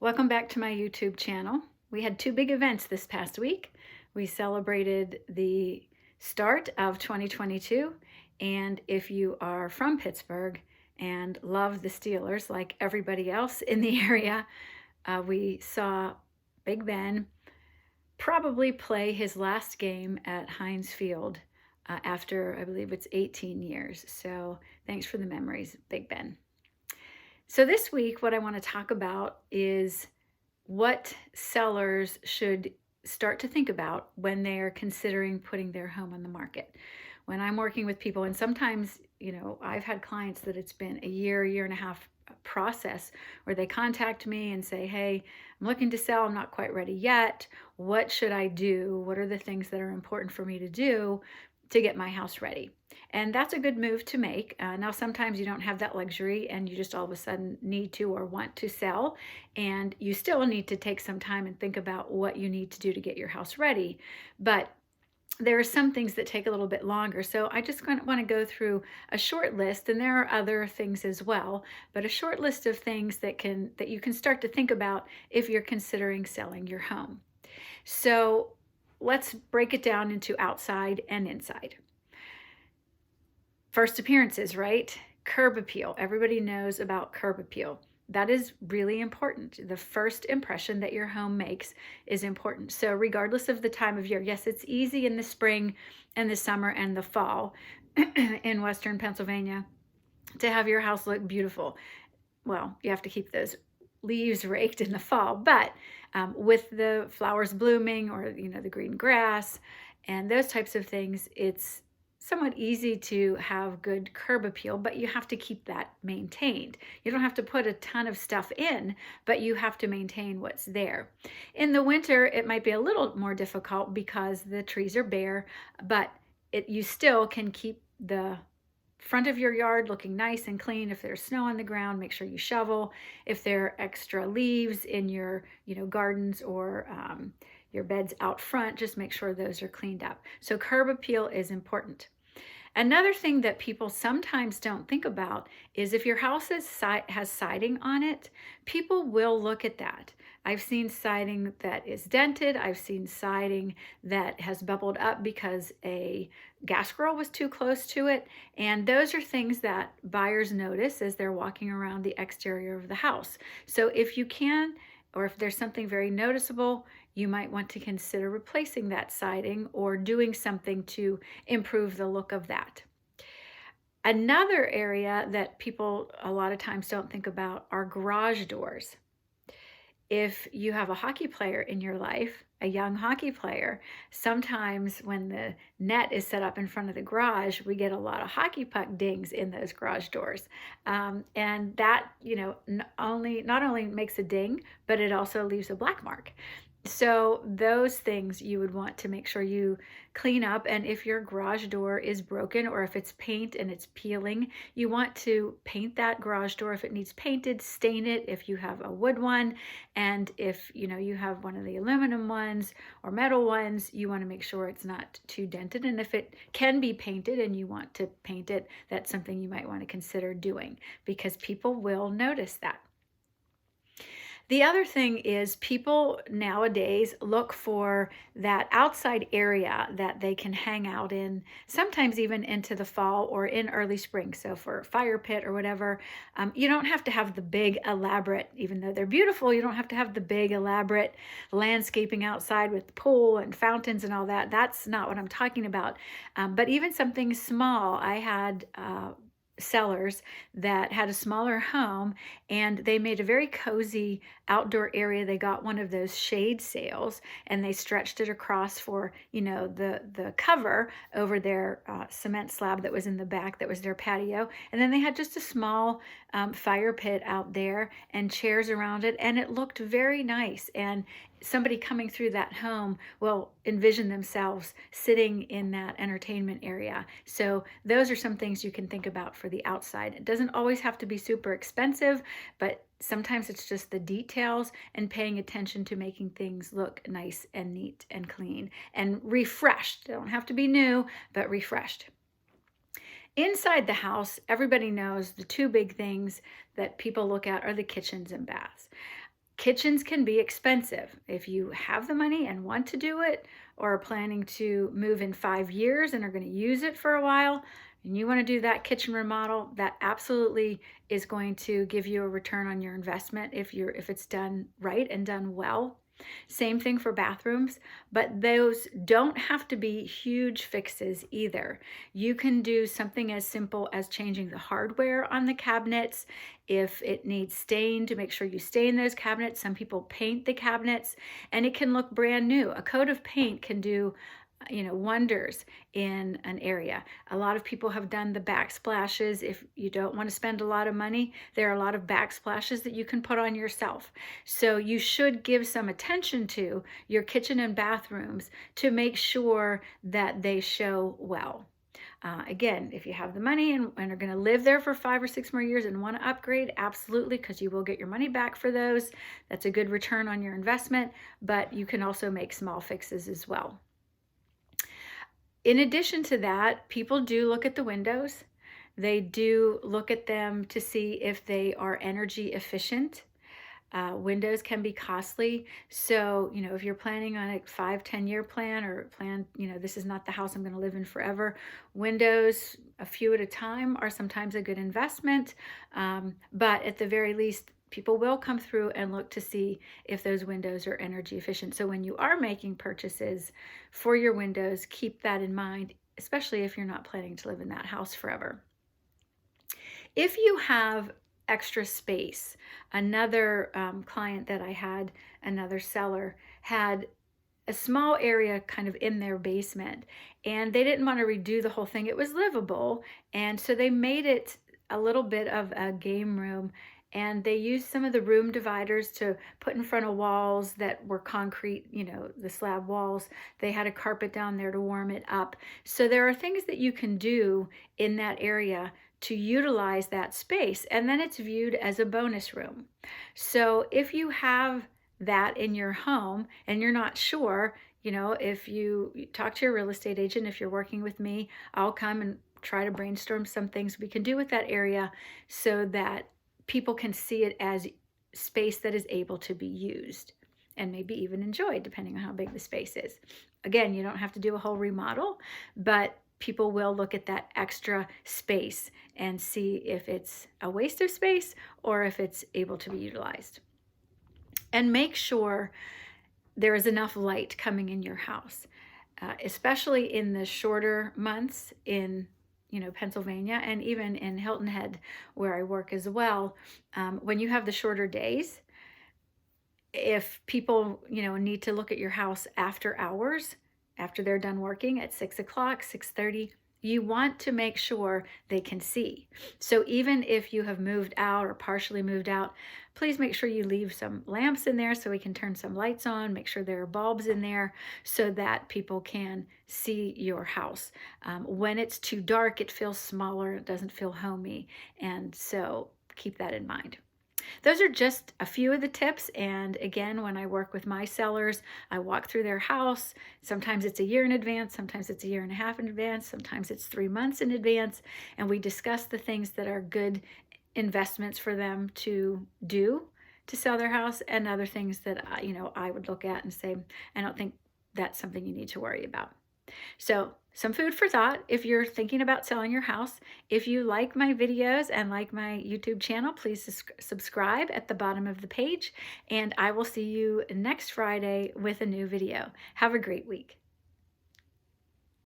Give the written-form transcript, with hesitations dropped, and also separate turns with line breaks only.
Welcome back to my YouTube channel. We had two big events this past week. We celebrated the start of 2022, and if you are from Pittsburgh and love the Steelers like everybody else in the area, we saw Big Ben probably play his last game at Heinz Field after, I believe it's 18 years. So thanks for the memories, Big Ben. So this week, what I want to talk about is what sellers should start to think about when they are considering putting their home on the market. When I'm working with people, and sometimes, I've had clients that it's been a year and a half process where they contact me and say, hey, I'm looking to sell, I'm not quite ready yet. What should I do? What are the things that are important for me to do to get my house ready? And that's a good move to make. Now, sometimes you don't have that luxury and you just all of a sudden need to or want to sell, and you still need to take some time and think about what you need to do to get your house ready. But there are some things that take a little bit longer. So I just want to go through a short list, and there are other things as well, but a short list of things that you can start to think about if you're considering selling your home. So let's break it down into outside and inside. First appearances, right? Curb appeal. Everybody knows about curb appeal. That is really important. The first impression that your home makes is important. So regardless of the time of year, yes, it's easy in the spring and the summer and the fall in Western Pennsylvania to have your house look beautiful. Well, you have to keep those leaves raked in the fall, but with the flowers blooming or, the green grass and those types of things, it's somewhat easy to have good curb appeal, but you have to keep that maintained. You don't have to put a ton of stuff in, but you have to maintain what's there. In the winter, it might be a little more difficult because the trees are bare, but you still can keep the front of your yard looking nice and clean. If there's snow on the ground, make sure you shovel. If there are extra leaves in your gardens or your beds out front, just make sure those are cleaned up. So curb appeal is important. Another thing that people sometimes don't think about is if your house has siding on it, people will look at that. I've seen siding that is dented. I've seen siding that has bubbled up because a gas grill was too close to it. And those are things that buyers notice as they're walking around the exterior of the house. So if you can, or if there's something very noticeable, you might want to consider replacing that siding or doing something to improve the look of that. Another area that people a lot of times don't think about are garage doors. If you have a hockey player in your life, a young hockey player, sometimes when the net is set up in front of the garage, we get a lot of hockey puck dings in those garage doors. And that, not only makes a ding, but it also leaves a black mark. So those things you would want to make sure you clean up. And if your garage door is broken or if it's paint and it's peeling, you want to paint that garage door. If it needs painted, stain it if you have a wood one. And if you have one of the aluminum ones or metal ones, you want to make sure it's not too dented. And if it can be painted and you want to paint it, that's something you might want to consider doing because people will notice that. The other thing is people nowadays look for that outside area that they can hang out in, sometimes even into the fall or in early spring. So for a fire pit or whatever, you don't have to have the big elaborate, even though they're beautiful, you don't have to have the big elaborate landscaping outside with the pool and fountains and all that. That's not what I'm talking about. But even something small, I had sellers that had a smaller home and they made a very cozy outdoor area. They got one of those shade sails and they stretched it across for the cover over their cement slab that was in the back that was their patio, and then they had just a small fire pit out there and chairs around it, and it looked very nice. And somebody coming through that home will envision themselves sitting in that entertainment area. So those are some things you can think about for the outside. It doesn't always have to be super expensive, but sometimes it's just the details and paying attention to making things look nice and neat and clean and refreshed. They don't have to be new, but refreshed. Inside the house, everybody knows the two big things that people look at are the kitchens and baths. Kitchens can be expensive. If you have the money and want to do it, or are planning to move in 5 years and are going to use it for a while, and you want to do that kitchen remodel, that absolutely is going to give you a return on your investment if it's done right and done well. Same thing for bathrooms, but those don't have to be huge fixes either. You can do something as simple as changing the hardware on the cabinets. If it needs stain, to make sure you stain those cabinets. Some people paint the cabinets and it can look brand new. A coat of paint can do wonders in an area. A lot of people have done the backsplashes. If you don't want to spend a lot of money, there are a lot of backsplashes that you can put on yourself. So you should give some attention to your kitchen and bathrooms to make sure that they show well. Again, if you have the money and are going to live there for 5 or 6 more years and want to upgrade, absolutely, because you will get your money back for those. That's a good return on your investment, but you can also make small fixes as well. In addition to that, people do look at the windows. They do look at them to see if they are energy efficient. Windows can be costly. So, if you're planning on a 5-10 year plan, or plan, this is not the house I'm going to live in forever, windows, a few at a time, are sometimes a good investment. But at the very least, people will come through and look to see if those windows are energy efficient. So when you are making purchases for your windows, keep that in mind, especially if you're not planning to live in that house forever. If you have extra space, another client that I had, another seller, had a small area kind of in their basement, and they didn't want to redo the whole thing. It was livable, and so they made it a little bit of a game room, and they used some of the room dividers to put in front of walls that were concrete, the slab walls. They had a carpet down there to warm it up. So there are things that you can do in that area to utilize that space, and then it's viewed as a bonus room. So if you have that in your home and you're not sure, if you talk to your real estate agent, if you're working with me, I'll come and try to brainstorm some things we can do with that area so that people can see it as space that is able to be used and maybe even enjoyed, depending on how big the space is. Again, you don't have to do a whole remodel, but people will look at that extra space and see if it's a waste of space or if it's able to be utilized. And make sure there is enough light coming in your house, especially in the shorter months in Pennsylvania, and even in Hilton Head where I work as well. When you have the shorter days, if people need to look at your house after hours, after they're done working at 6 o'clock, 6:30, you want to make sure they can see. So even if you have moved out or partially moved out, please make sure you leave some lamps in there so we can turn some lights on, make sure there are bulbs in there so that people can see your house. When it's too dark, it feels smaller, it doesn't feel homey, and so keep that in mind. Those are just a few of the tips, and again, when I work with my sellers, I walk through their house. Sometimes it's a year in advance, sometimes it's a year and a half in advance, sometimes it's 3 months in advance, and we discuss the things that are good investments for them to do to sell their house, and other things that I would look at and say, I don't think that's something you need to worry about. So some food for thought if you're thinking about selling your house. If you like my videos and like my YouTube channel, please subscribe at the bottom of the page, and I will see you next Friday with a new video. Have a great week.